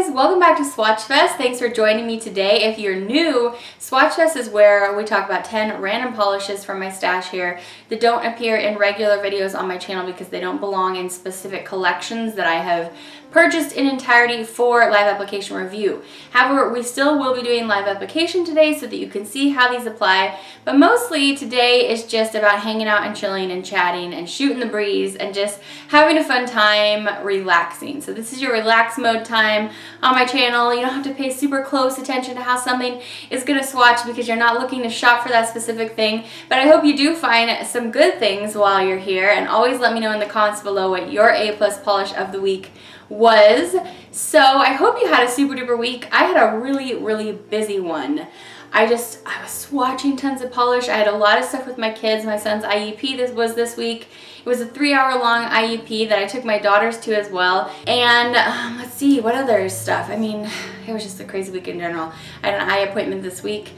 guys, welcome back to Swatchfest. Thanks for joining me today. If you're new, Swatchfest is where we talk about 10 random polishes from my stash here that don't appear in regular videos on my channel because they don't belong in specific collections that I have purchased in entirety for live application review. However, we still will be doing live application today so that you can see how these apply, but mostly today is just about hanging out and chilling and chatting and shooting the breeze and just having a fun time relaxing. So this is your relax mode time on my channel. You don't have to pay super close attention to how something is going to swatch because you're not looking to shop for that specific thing, but I hope you do find some good things while you're here, and always let me know in the comments below what your A+ polish of the week was. So I hope you had a super duper week. I had a really busy one. I was swatching tons of polish. I had a lot of stuff with my kids. My son's IEP was this week. It was a 3-hour long IEP that I took my daughters to as well. And let's see, what other stuff? I mean, it was just a crazy week in general. I had an eye appointment this week.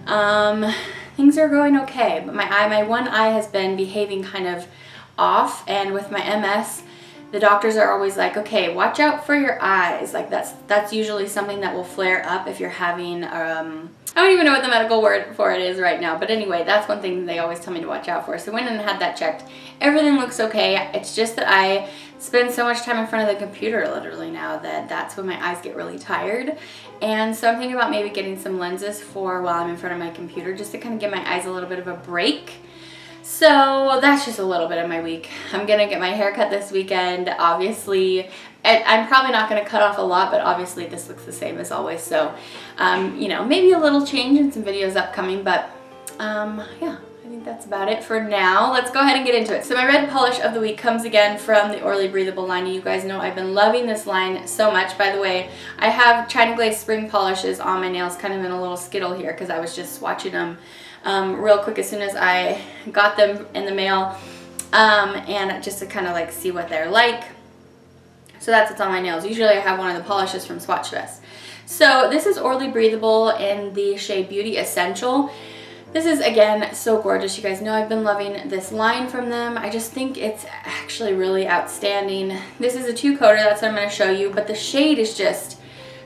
Things are going okay, but my one eye has been behaving kind of off, and with my MS, the doctors are always like, okay, watch out for your eyes. Like that's usually something that will flare up if you're having, I don't even know what the medical word for it is right now. But anyway, that's one thing they always tell me to watch out for. So I went and had that checked. Everything looks okay. It's just that I spend so much time in front of the computer literally now that that's when my eyes get really tired. And so I'm thinking about maybe getting some lenses for while I'm in front of my computer just to kind of give my eyes a little bit of a break. So that's just a little bit of my week. I'm gonna get my hair cut this weekend. Obviously, I'm probably not gonna cut off a lot, but obviously this looks the same as always. So, you know, maybe a little change in some videos upcoming, but yeah, I think that's about it for now. Let's go ahead and get into it. So my red polish of the week comes again from the Orly Breathable line. You guys know I've been loving this line so much. By the way, I have China Glaze spring polishes on my nails, kind of in a little skittle here because I was just swatching them real quick as soon as I got them in the mail, and just to kind of like see what they're like. So that's what's on my nails. Usually I have one of the polishes from Swatchfest. So this is Orly Breathable in the shade Beauty Essential. This is, again, so gorgeous. You guys know I've been loving this line from them. I just think it's actually really outstanding. This is a 2-coater, that's what I'm going to show you, but the shade is just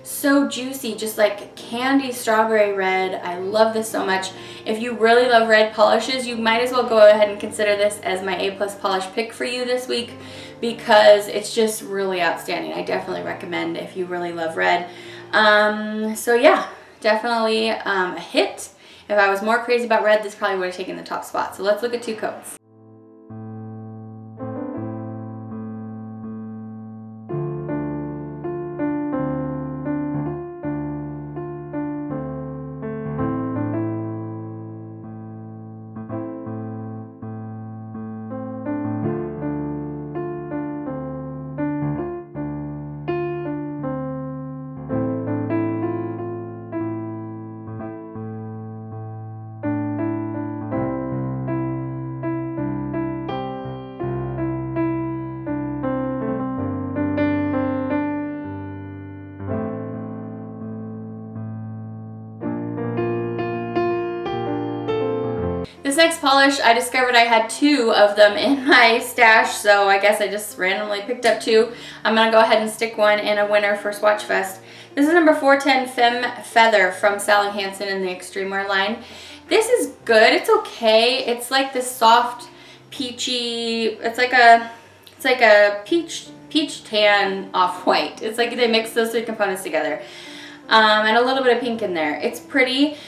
so juicy, just like candy strawberry red. I love this so much. If you really love red polishes, you might as well go ahead and consider this as my A+ polish pick for you this week because it's just really outstanding. I definitely recommend if you really love red. So yeah, definitely a hit. If I was more crazy about red, this probably would have taken the top spot. So let's look at 2 coats. This next polish, I discovered I had 2 of them in my stash, so I guess I just randomly picked up 2. I'm going to go ahead and stick one in a winner for Swatchfest. This is number 410 Femme Feather from Salon Hansen in the Extreme Wear line. This is good. It's okay. It's like this soft, peachy, it's like a peach tan off-white. It's like they mix those 3 components together. And a little bit of pink in there. It's pretty.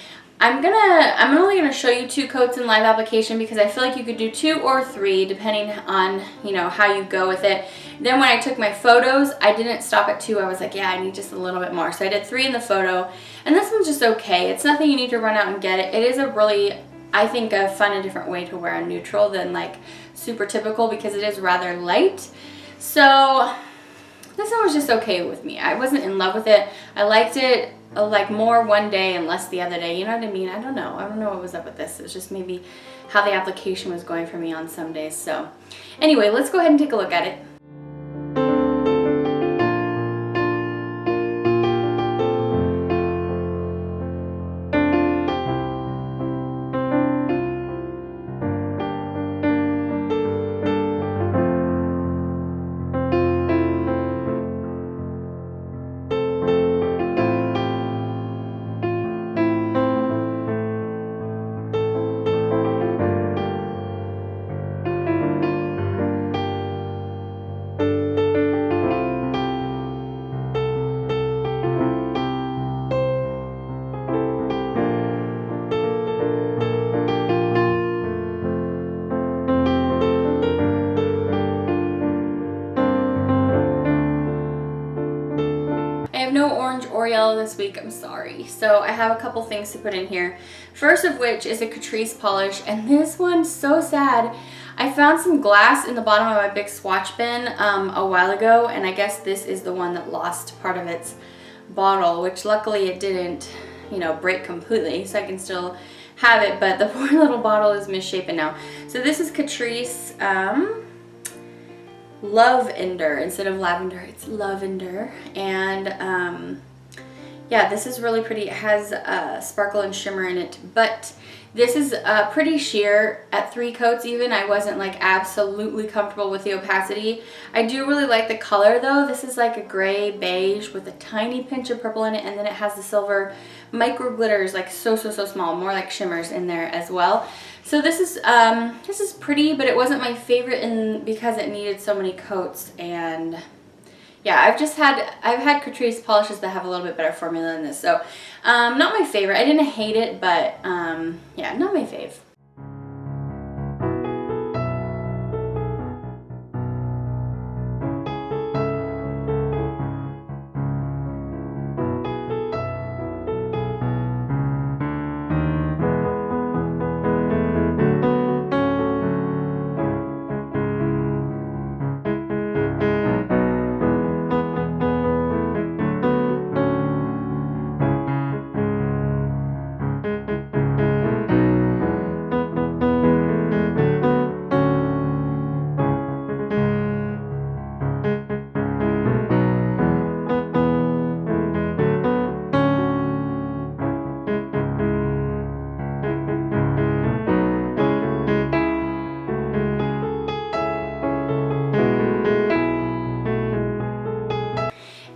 I'm only gonna show you 2 coats in live application because I feel like you could do 2 or 3 depending on, you know, how you go with it. Then when I took my photos, I didn't stop at 2. I was like, yeah, I need just a little bit more. So I did 3 in the photo, and this one's just okay. It's nothing you need to run out and get it. It is a really, I think, a fun and different way to wear a neutral than like super typical because it is rather light. So this one was just okay with me. I wasn't in love with it. I liked it like more one day and less the other day. You know what I mean? I don't know what was up with this. It was just maybe how the application was going for me on some days. So anyway, let's go ahead and take a look at it. I have no orange or yellow this week, I'm sorry. So I have a couple things to put in here. First of which is a Catrice polish, and this one's so sad. I found some glass in the bottom of my big swatch bin a while ago, and I guess this is the one that lost part of its bottle, which luckily it didn't, you know, break completely, so I can still have it, but the poor little bottle is misshapen now. So this is Catrice LOVEnder instead of lavender, it's lavender, and yeah, this is really pretty. It has sparkle and shimmer in it, but this is pretty sheer at 3 coats even. I wasn't like absolutely comfortable with the opacity. I do really like the color though. This is like a gray beige with a tiny pinch of purple in it, and then it has the silver micro glitters, like so small, more like shimmers in there as well. So this is pretty, but it wasn't my favorite because it needed so many coats. And yeah, I've had Catrice polishes that have a little bit better formula than this, so not my favorite. I didn't hate it, but yeah, not my fave.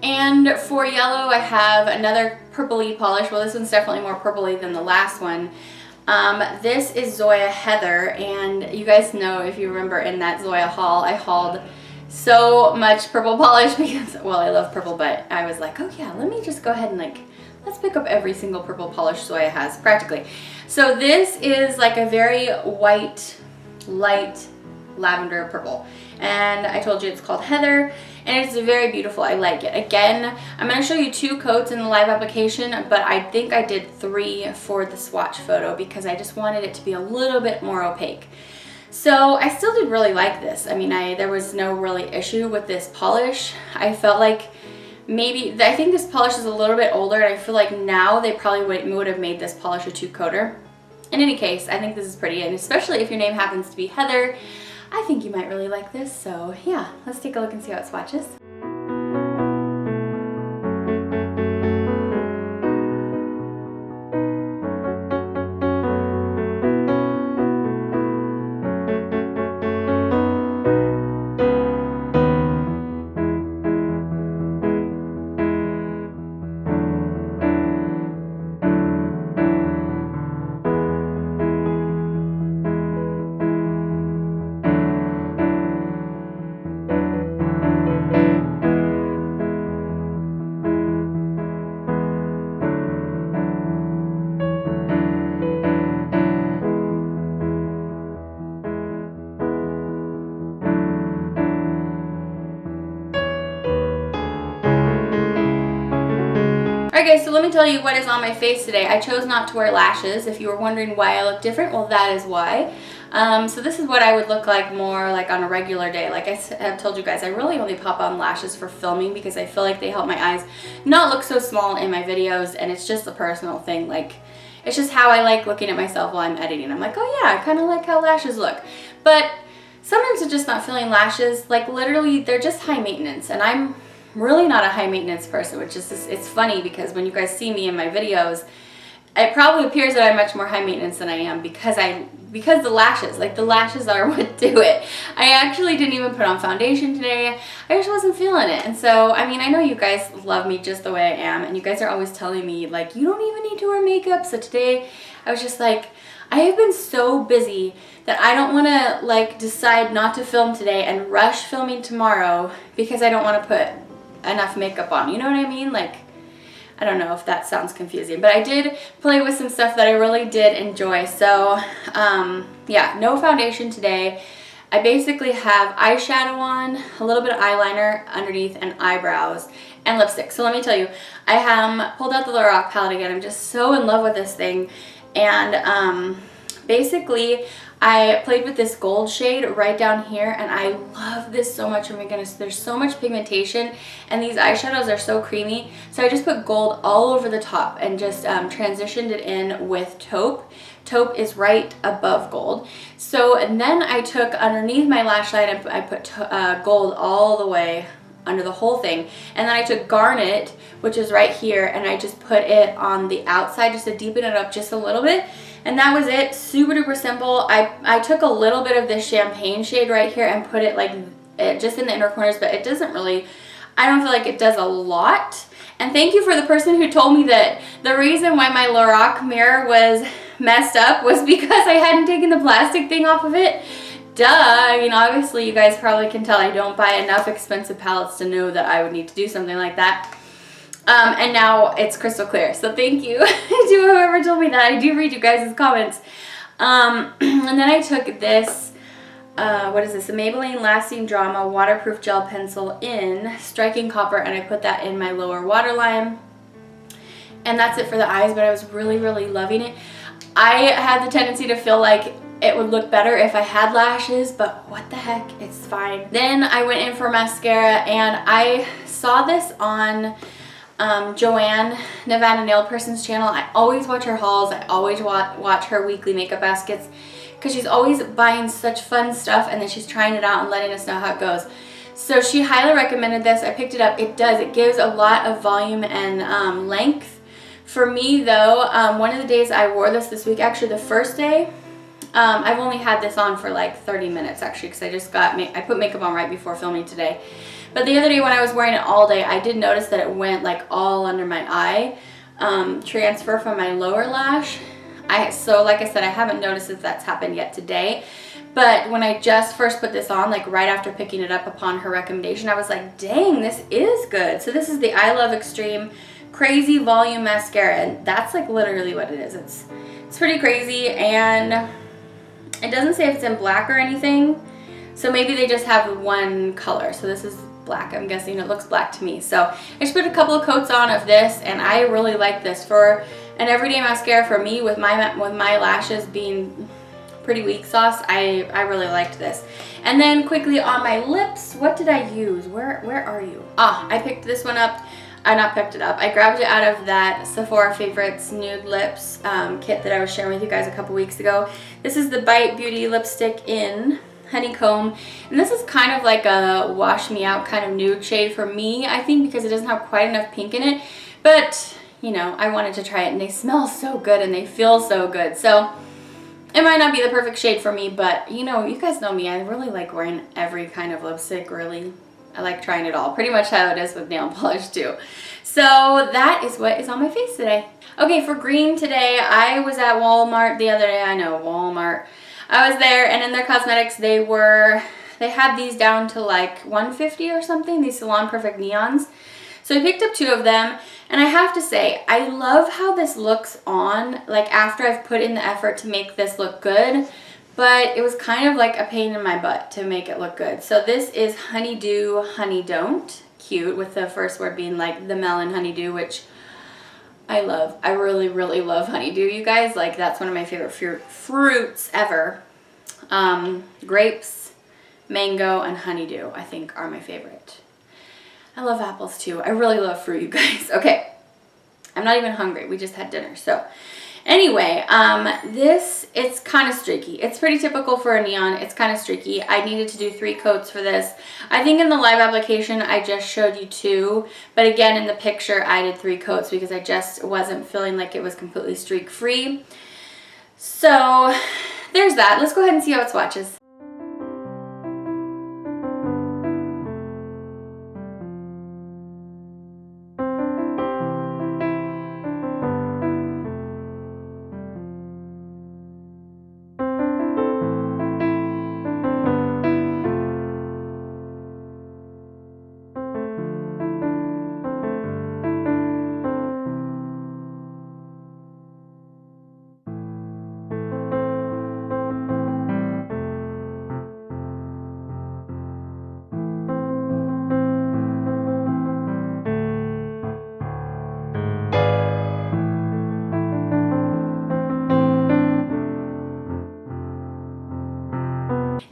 And for yellow, I have another purpley polish. Well, this one's definitely more purpley than the last one. This is Zoya Heather, and you guys know, if you remember in that Zoya haul, I hauled so much purple polish because, well, I love purple, but I was like, oh yeah, let me just go ahead and like, let's pick up every single purple polish Zoya has, practically. So this is like a very white, light lavender purple, and I told you it's called Heather, and it's very beautiful. I like it. Again, I'm going to show you 2 coats in the live application, but I think I did 3 for the swatch photo because I just wanted it to be a little bit more opaque. So I still did really like this. I mean, there was no really issue with this polish. I felt like I think this polish is a little bit older, and I feel like now they probably would have made this polish a 2-coater. In any case, I think this is pretty, and especially if your name happens to be Heather, I think you might really like this. So yeah, let's take a look and see how it swatches. Alright guys, so let me tell you what is on my face today. I chose not to wear lashes. If you were wondering why I look different, well, that is why. So this is what I would look like more like on a regular day. Like I have told you guys, I really only pop on lashes for filming because I feel like they help my eyes not look so small in my videos, and it's just a personal thing. Like, it's just how I like looking at myself while I'm editing. I'm like, oh yeah, I kind of like how lashes look. But sometimes I'm just not feeling lashes. Like literally, they're just high maintenance, and I'm really not a high maintenance person, which is just, it's funny because when you guys see me in my videos, it probably appears that I'm much more high maintenance than I am because the lashes, like the lashes are what do it. I actually didn't even put on foundation today. I just wasn't feeling it. And so, I mean, I know you guys love me just the way I am, and you guys are always telling me like, you don't even need to wear makeup. So today I was just like, I have been so busy that I don't want to like decide not to film today and rush filming tomorrow because I don't want to put enough makeup on. You know what I mean? Like, I don't know if that sounds confusing, but I did play with some stuff that I really did enjoy. So yeah, no foundation today. I basically have eyeshadow on, a little bit of eyeliner underneath, and eyebrows, and lipstick. So let me tell you, I have pulled out the Lorac palette again. I'm just so in love with this thing. And basically, I played with this gold shade right down here, and I love this so much. Oh my goodness, there's so much pigmentation, and these eyeshadows are so creamy. So I just put gold all over the top and just transitioned it in with taupe. Taupe is right above gold. So, and then I took underneath my lash line and I put gold all the way under the whole thing. And then I took garnet, which is right here, and I just put it on the outside just to deepen it up just a little bit. And that was it. Super duper simple. I took a little bit of this champagne shade right here and put it like just in the inner corners, but it doesn't really, I don't feel like it does a lot. And thank you for the person who told me that the reason why my Lorac mirror was messed up was because I hadn't taken the plastic thing off of it. Duh. I mean, obviously you guys probably can tell I don't buy enough expensive palettes to know that I would need to do something like that. And now it's crystal clear. So thank you to whoever told me that. I do read you guys' comments. And then I took this, what is this? A Maybelline Lasting Drama Waterproof Gel Pencil in Striking Copper, and I put that in my lower waterline. And that's it for the eyes, but I was really, really loving it. I had the tendency to feel like it would look better if I had lashes, but what the heck, it's fine. Then I went in for mascara, and I saw this on Joanne, Nevada Nail Person's channel. I always watch her hauls. I always watch her weekly makeup baskets because she's always buying such fun stuff, and then she's trying it out and letting us know how it goes. So she highly recommended this. I picked it up. It does. It gives a lot of volume and length. For me though, one of the days I wore this week, actually the first day, I've only had this on for like 30 minutes actually, because I just got, I put makeup on right before filming today. But the other day when I was wearing it all day, I did notice that it went like all under my eye, transfer from my lower lash. So like I said, I haven't noticed if that's happened yet today. But when I just first put this on, like right after picking it up upon her recommendation, I was like, dang, this is good. So this is the I Love Extreme Crazy Volume Mascara, and that's like literally what it is. It's pretty crazy, and it doesn't say if it's in black or anything. So maybe they just have one color. So this is black. I'm guessing it looks black to me. So I just put a couple of coats on of this, and I really like this for an everyday mascara. For me, with my lashes being pretty weak sauce, I really liked this. And then quickly on my lips, what did I use? Where are you? Ah, I picked this one up. I not picked it up. I grabbed it out of that Sephora Favorites Nude Lips kit that I was sharing with you guys a couple weeks ago. This is the Bite Beauty lipstick in Honeycomb, and this is kind of like a wash me out kind of nude shade for me, I think, because it doesn't have quite enough pink in it. But you know, I wanted to try it, and they smell so good and they feel so good. So it might not be the perfect shade for me, but you know, you guys know me, I really like wearing every kind of lipstick. Really, I like trying it all, pretty much how it is with nail polish too. So that is what is on my face today. Okay, for green today, I was at Walmart the other day. I know, Walmart. I was there, and in their cosmetics, they had these down to like $150 or something, these Salon Perfect Neons. So I picked up 2 of them, and I have to say, I love how this looks on, like after I've put in the effort to make this look good, but it was kind of like a pain in my butt to make it look good. So this is Honeydew Honey Don't. Cute, with the first word being like the melon honeydew, which I love. I really, really love honeydew, you guys. Like, that's one of my favorite fruits ever. Grapes, mango, and honeydew, I think, are my favorite. I love apples too. I really love fruit, you guys. Okay, I'm not even hungry. We just had dinner. So anyway, it's kind of streaky. It's pretty typical for a neon. It's kind of streaky. I needed to do 3 coats for this. I think in the live application, I just showed you 2. But again, in the picture, I did 3 coats because I just wasn't feeling like it was completely streak free. So there's that. Let's go ahead and see how it swatches.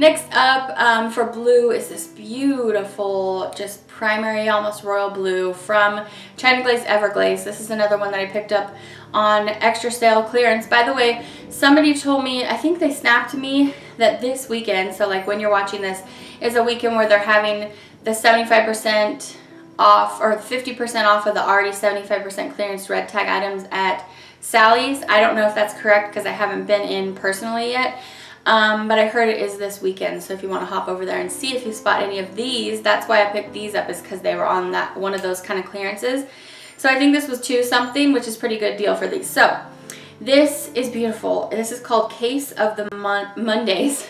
Next up for blue is this beautiful, just primary, almost royal blue from China Glaze Everglaze. This is another one that I picked up on extra sale clearance. By the way, somebody told me, I think they snapped me, that this weekend, so like when you're watching this, is a weekend where they're having the 75% off or 50% off of the already 75% clearance red tag items at Sally's. I don't know if that's correct because I haven't been in personally yet. But I heard it is this weekend, so if you want to hop over there and see if you spot any of these, that's why I picked these up, is because they were on that one of those kind of clearances. So I think this was $2 something, which is pretty good deal for these. So this is beautiful. This is called Case of the Mondaze.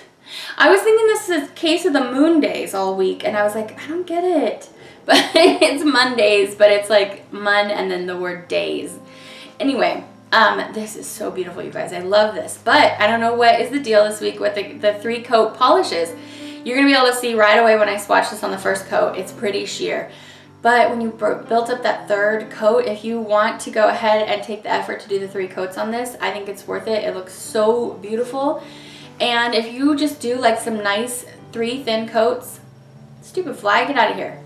I was thinking this is Case of the Moondaze all week, and I was like, I don't get it. But it's Mondaze, but it's like mun and then the word days. Anyway. This is so beautiful, you guys. I love this, but I don't know what is the deal this week with the 3-coat polishes. You're going to be able to see right away when I swatch this on the first coat. It's pretty sheer. But when you built up that 3rd coat, if you want to go ahead and take the effort to do the 3 coats on this, I think it's worth it. It looks so beautiful. And if you just do like some nice 3 thin coats, stupid fly, get out of here.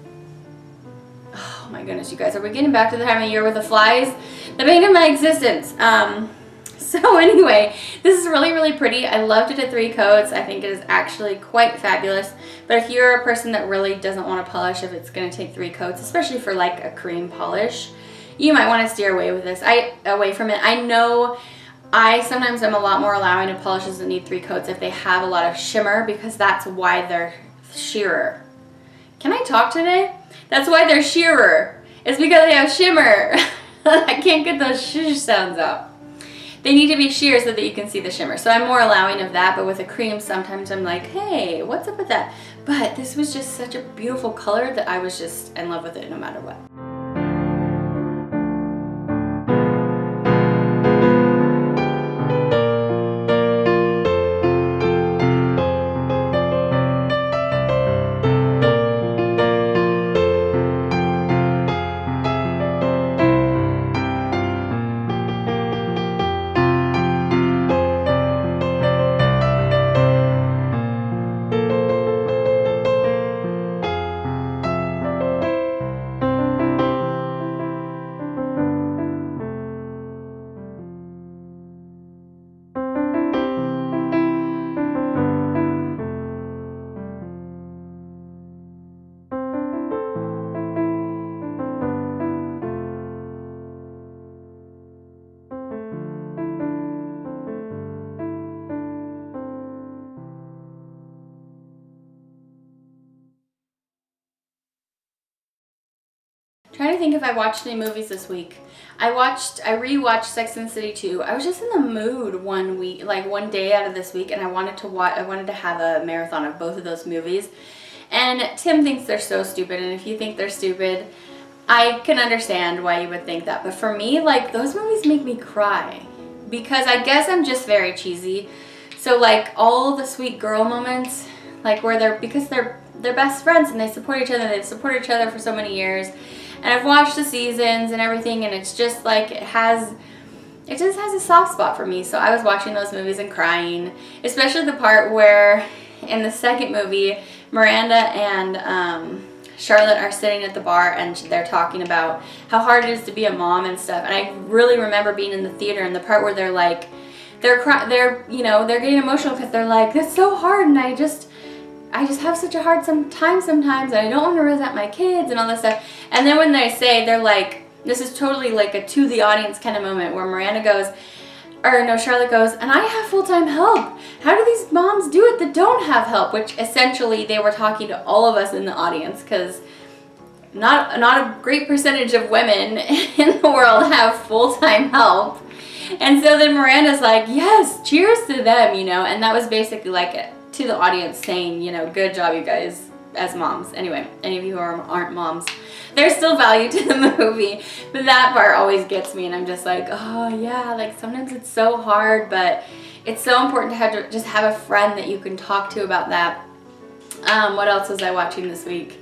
Oh my goodness, you guys, are we getting back to the time of year with the flies? The bane of my existence. So anyway, this is really, really pretty. I loved it at 3 coats. I think it is actually quite fabulous. But if you're a person that really doesn't want to polish, if it's going to take 3 coats, especially for like a cream polish, you might want to steer away with this. Away from it. I know I sometimes am a lot more allowing of polishes that need 3 coats if they have a lot of shimmer, because that's why they're sheerer. Can I talk today? That's why they're sheerer. It's because they have shimmer. I can't get those shh sounds out. They need to be sheer so that you can see the shimmer. So I'm more allowing of that, but with a cream, sometimes I'm like, hey, what's up with that? But this was just such a beautiful color that I was just in love with it no matter what. Trying to think if I watched any movies this week. I rewatched Sex and the City 2. I was just in the mood one week, like one day out of this week, and I wanted to have a marathon of both of those movies. And Tim thinks they're so stupid, and if you think they're stupid, I can understand why you would think that. But for me, like, those movies make me cry, because I guess I'm just very cheesy. So like all the sweet girl moments, like where because they're best friends and they support each other. They've supported each other for so many years. And I've watched the seasons and everything, and it's just like it just has a soft spot for me. So I was watching those movies and crying, especially the part where in the second movie, Miranda and Charlotte are sitting at the bar and they're talking about how hard it is to be a mom and stuff. And I really remember being in the theater and the part where they're like, they're getting emotional because they're like, it's so hard, and I just have such a hard time sometimes, and I don't want to resent my kids and all this stuff. And then when they're like, this is totally like a to the audience kind of moment where Charlotte goes, and I have full-time help. How do these moms do it that don't have help? Which essentially they were talking to all of us in the audience, because not a great percentage of women in the world have full-time help. And so then Miranda's like, yes, cheers to them, and that was basically like to the audience saying, good job, you guys, as moms. Anyway, any of you who aren't moms, there's still value to the movie, but that part always gets me, and I'm just like, oh yeah, like sometimes it's so hard, but it's so important to just have a friend that you can talk to about that. What else was I watching this week?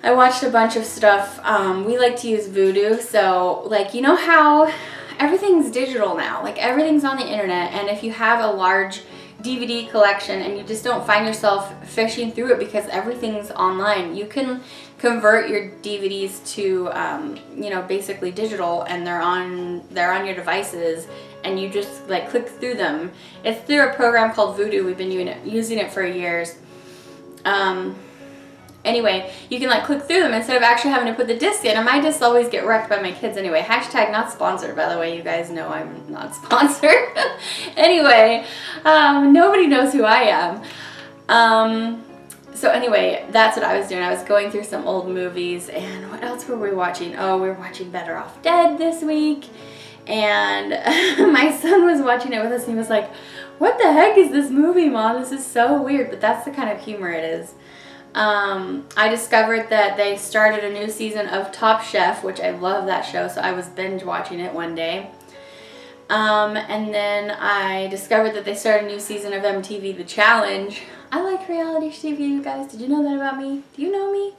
I watched a bunch of stuff. We like to use Voodoo, so like, how everything's digital now, like everything's on the internet, and if you have a large DVD collection and you just don't find yourself fishing through it because everything's online. You can convert your DVDs to, you know, basically digital, and they're on your devices, and you just like click through them. It's through a program called Voodoo. We've been using it for years. Anyway, you can like click through them instead of actually having to put the disc in, and my discs always get wrecked by my kids anyway. Hashtag not sponsored, by the way. You guys know I'm not sponsored. Anyway, nobody knows who I am. So anyway, that's what I was doing. I was going through some old movies, and what else were we watching? Oh, we were watching Better Off Dead this week, and my son was watching it with us, and he was like, what the heck is this movie, Mom? This is so weird, but that's the kind of humor it is. I discovered that they started a new season of Top Chef, which I love that show, so I was binge watching it one day. And then I discovered that they started a new season of MTV The Challenge. I like reality TV, you guys. Did you know that about me? Do you know me?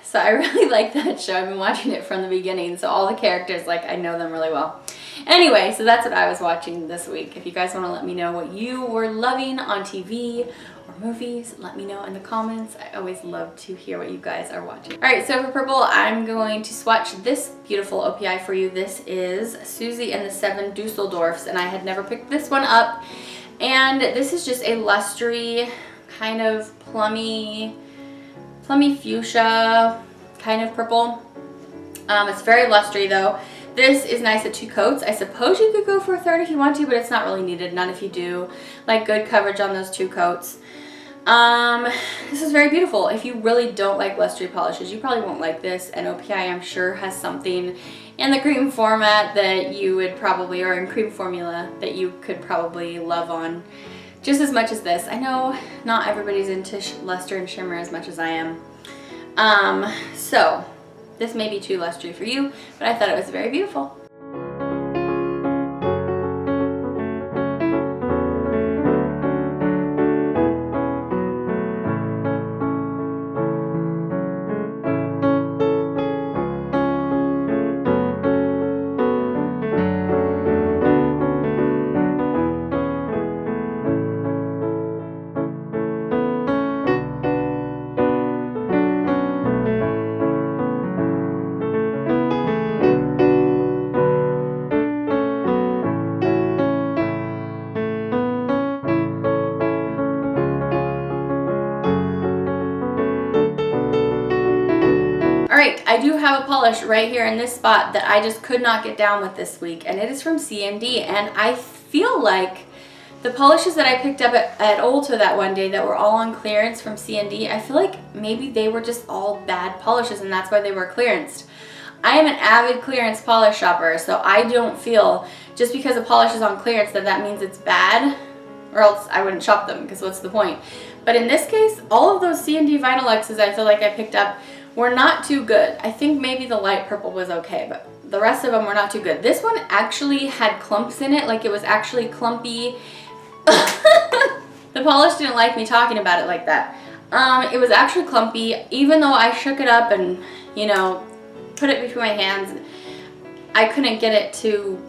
So I really like that show. I've been watching it from the beginning, so all the characters, like, I know them really well. Anyway, so that's what I was watching this week. If you guys want to let me know what you were loving on TV or movies, let me know in the comments. I always love to hear what you guys are watching. Alright, so for purple, I'm going to swatch this beautiful OPI for you. This is Suzi and the 7 Dusseldorfs, and I had never picked this one up. And this is just a lustery, kind of plummy fuchsia kind of purple. It's very lustery though. This is nice at 2 coats. I suppose you could go for a third if you want to, but it's not really needed. None if you do. Like good coverage on those 2 coats. This is very beautiful. If you really don't like lustery polishes, you probably won't like this. And OPI, I'm sure, has something in the cream format that you would probably, or in cream formula, that you could probably love on just as much as this. I know not everybody's into luster and shimmer as much as I am. So this may be too lustery for you, but I thought it was very beautiful. Alright, I do have a polish right here in this spot that I just could not get down with this week, and it is from CND, and I feel like the polishes that I picked up at Ulta that one day that were all on clearance from CND, I feel like maybe they were just all bad polishes and that's why they were clearanced. I am an avid clearance polish shopper, so I don't feel just because a polish is on clearance that means it's bad, or else I wouldn't shop them, because what's the point? But in this case, all of those CND Vinyl X's I feel like I picked up were not too good. I think maybe the light purple was okay, but the rest of them were not too good. This one actually had clumps in it, like it was actually clumpy. The polish didn't like me talking about it like that. It was actually clumpy, even though I shook it up and, you know, put it between my hands. I couldn't get it to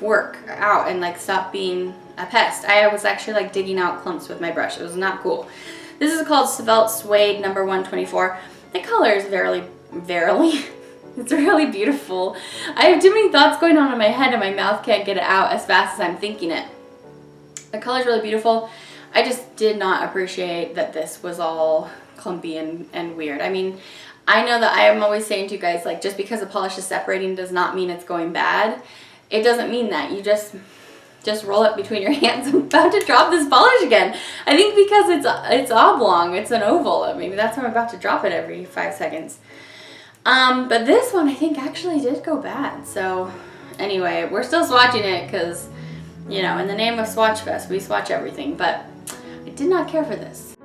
work out and like stop being a pest. I was actually like digging out clumps with my brush. It was not cool. This is called Svelte Suede number 124. The color is it's really beautiful. I have too many thoughts going on in my head and my mouth can't get it out as fast as I'm thinking it. The color is really beautiful. I just did not appreciate that this was all clumpy and weird. I mean, I know that I am always saying to you guys, like, just because a polish is separating does not mean it's going bad. It doesn't mean that. You just roll it between your hands. I'm about to drop this polish again. I think because it's oblong, it's an oval. Maybe that's why I'm about to drop it every 5 seconds. But this one I think actually did go bad. So anyway, we're still swatching it because, you know, in the name of Swatchfest, we swatch everything. But I did not care for this.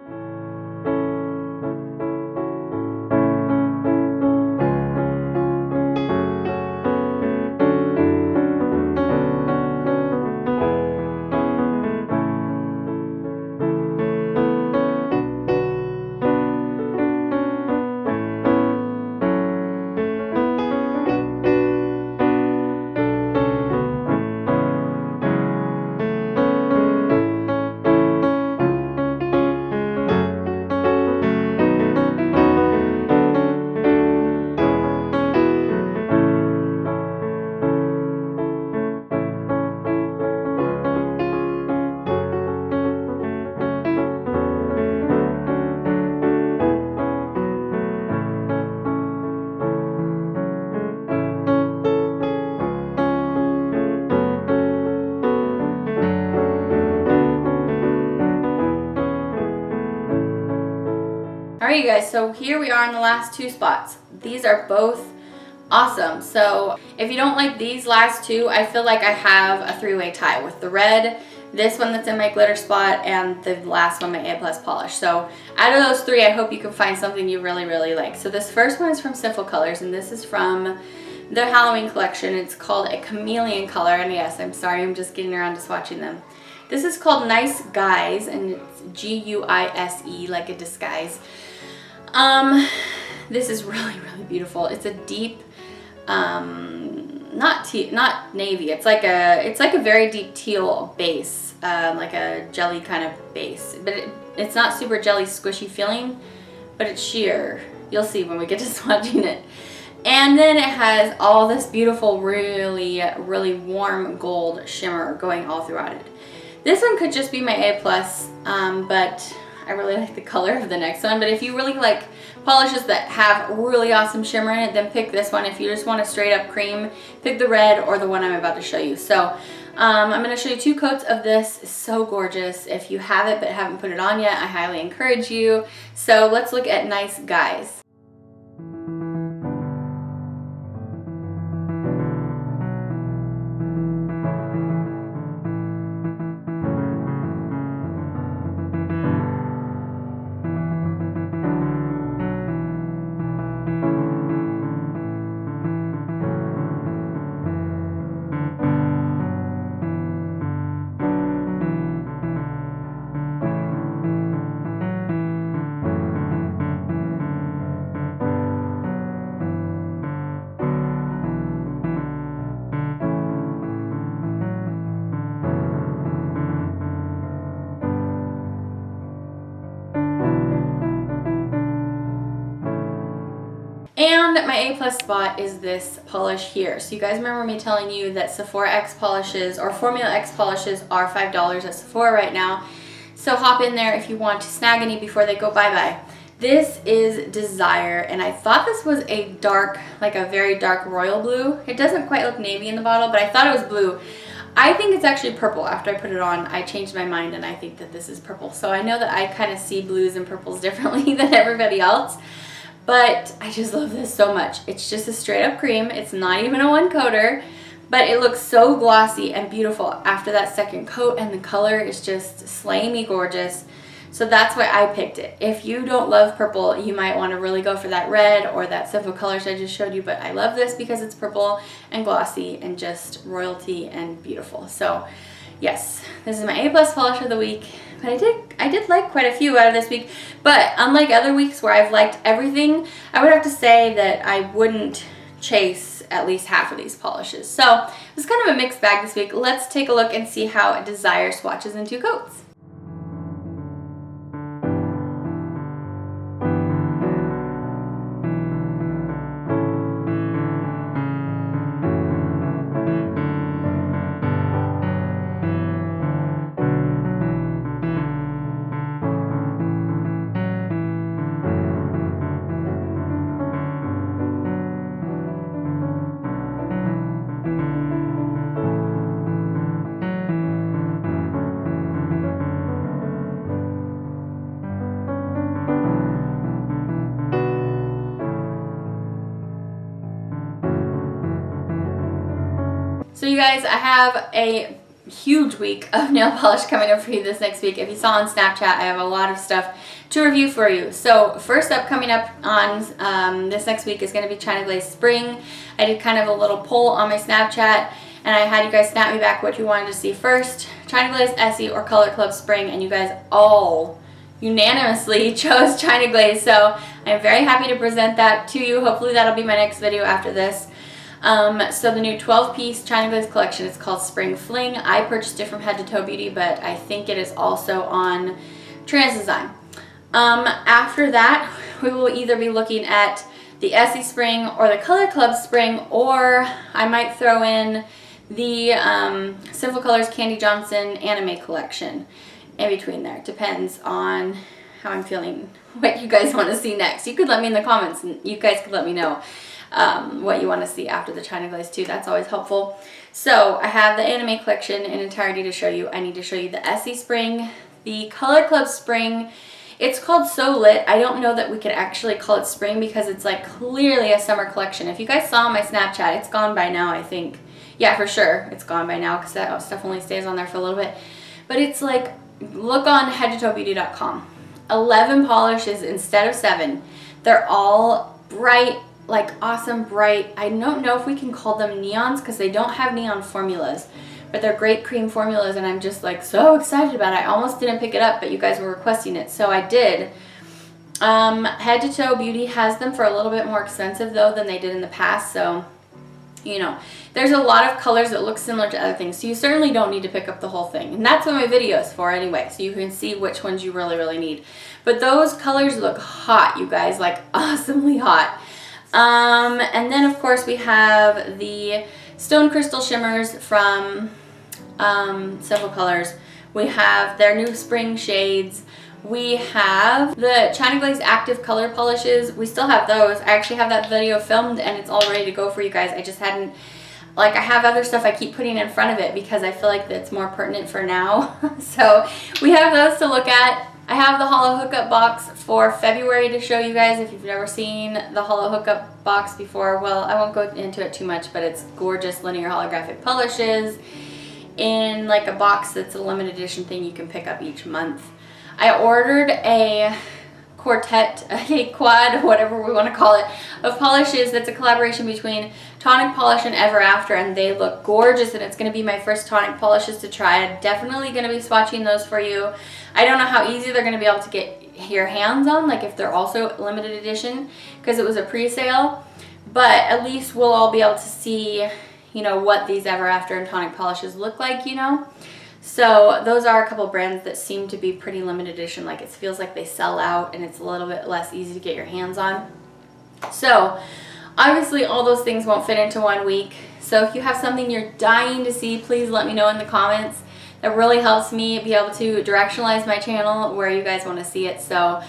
Alright you guys, so here we are in the last two spots. These are both awesome. So if you don't like these last two, I feel like I have a three-way tie with the red, this one that's in my glitter spot, and the last one, my A+ polish. So out of those three, I hope you can find something you really, really like. So this first one is from Simple Colors, and this is from the Halloween collection. It's called a chameleon color, and yes, I'm sorry, I'm just getting around to swatching them. This is called Nice Guise, and it's G-U-I-S-E, like a disguise. This is really, really beautiful. It's a deep, not navy. It's like a very deep teal base, like a jelly kind of base. But it's not super jelly squishy feeling, but it's sheer. You'll see when we get to swatching it. And then it has all this beautiful, really, really warm gold shimmer going all throughout it. This one could just be my A+, but I really like the color of the next one. But if you really like polishes that have really awesome shimmer in it, then pick this one. If you just want a straight up cream, pick the red or the one I'm about to show you. So I'm going to show you two coats of this. It's so gorgeous. If you have it but haven't put it on yet, I highly encourage you. So let's look at Nice Guise. And my A+ spot is this polish here. So you guys remember me telling you that Sephora X polishes or Formula X polishes are $5 at Sephora right now. So hop in there if you want to snag any before they go bye-bye. This is Desire, and I thought this was a dark, like a very dark royal blue. It doesn't quite look navy in the bottle, but I thought it was blue. I think it's actually purple. After I put it on, I changed my mind and I think that this is purple. So I know that I kind of see blues and purples differently than everybody else. But I just love this so much. It's just a straight up cream. It's not even a one coater, but it looks so glossy and beautiful after that second coat, and the color is just slaying gorgeous. So that's why I picked it. If you don't love purple, you might want to really go for that red or that Simple Colors I just showed you, but I love this because it's purple and glossy and just royalty and beautiful. So yes, this is my A+ polish of the week. But I did like quite a few out of this week, but unlike other weeks where I've liked everything, I would have to say that I wouldn't chase at least half of these polishes. So it was kind of a mixed bag this week. Let's take a look and see how Desire swatches in two coats. So you guys, I have a huge week of nail polish coming up for you this next week. If you saw on Snapchat, I have a lot of stuff to review for you. So first up, coming up on this next week is going to be China Glaze Spring. I did kind of a little poll on my Snapchat, and I had you guys snap me back what you wanted to see first, China Glaze Essie or Color Club Spring, and you guys all unanimously chose China Glaze. So I'm very happy to present that to you. Hopefully that'll be my next video after this. So the new 12-piece China Glaze collection is called Spring Fling. I purchased it from Head to Toe Beauty, but I think it is also on Trans Design. After that, we will either be looking at the Essie Spring or the Color Club Spring, or I might throw in the Simple Colors Candy Johnson Anime collection in between there. Depends on how I'm feeling, what you guys want to see next. You could let me in the comments, and you guys could let me know what you want to see after the China Glaze too. That's always helpful. So I have the anime collection in entirety to show you. I need to show you the Essie Spring. The Color Club Spring It's called So Lit. I don't know that we could actually call it spring because it's like clearly a summer collection. If you guys saw my Snapchat, it's gone by now, I think. Yeah, for sure, it's gone by now because that stuff only stays on there for a little bit. But it's like, look on headtotoebeauty.com. 11 polishes instead of 7. They're all bright, like awesome bright. I don't know if we can call them neons because they don't have neon formulas, but they're great cream formulas, and I'm just like so excited about it. I almost didn't pick it up, but you guys were requesting it, so I did. Head to Toe Beauty has them for a little bit more expensive though than they did in the past, so you know, there's a lot of colors that look similar to other things, so you certainly don't need to pick up the whole thing. And that's what my video is for anyway, so you can see which ones you really, really need. But those colors look hot, you guys, like awesomely hot. And then, of course, we have the Stone Crystal Shimmers from several colors. We have their new spring shades. We have the China Glaze Active Color Polishes. We still have those. I actually have that video filmed and it's all ready to go for you guys. I just hadn't, like, I have other stuff I keep putting in front of it because I feel like that's more pertinent for now. So we have those to look at. I have the Hollow Hookup box for February to show you guys if you've never seen the Hollow Hookup box before. Well, I won't go into it too much, but it's gorgeous linear holographic polishes in like a box that's a limited edition thing you can pick up each month. I ordered a quartet, a quad, whatever we want to call it, of polishes that's a collaboration between Tonic Polish and Ever After, and they look gorgeous, and it's going to be my first tonic polishes to try. I'm definitely going to be swatching those for you. I don't know how easy they're going to be able to get your hands on, like if they're also limited edition, because it was a pre-sale, but at least we'll all be able to see, you know, what these Ever After and tonic polishes look like, you know. So those are a couple brands that seem to be pretty limited edition, like it feels like they sell out and it's a little bit less easy to get your hands on. So obviously all those things won't fit into 1 week. So if you have something you're dying to see, please let me know in the comments. That really helps me be able to directionalize my channel where you guys want to see it. So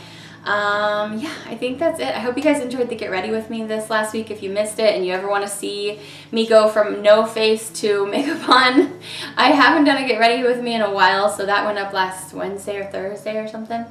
yeah, I think that's it. I hope you guys enjoyed the Get Ready With Me this last week. If you missed it and you ever want to see me go from no face to makeup on, I haven't done a Get Ready With Me in a while, so that went up last Wednesday or Thursday or something.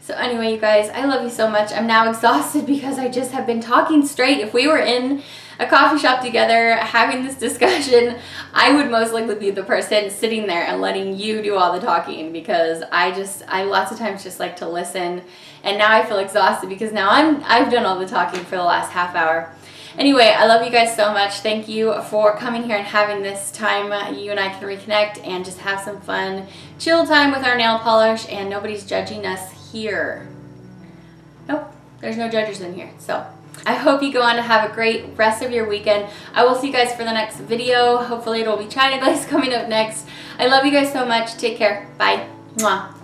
So anyway, you guys, I love you so much. I'm now exhausted because I just have been talking straight. If we were in a coffee shop together having this discussion, I would most likely be the person sitting there and letting you do all the talking, because I lots of times just like to listen, and now I feel exhausted because now I've done all the talking for the last half hour. Anyway, I love you guys so much. Thank you for coming here and having this time you and I can reconnect and just have some fun, chill time with our nail polish, and nobody's judging us here. Nope, there's no judges in here. So I hope you go on to have a great rest of your weekend. I will see you guys for the next video. Hopefully it'll be China Glaze coming up next. I love you guys so much. Take care. Bye. Mwah.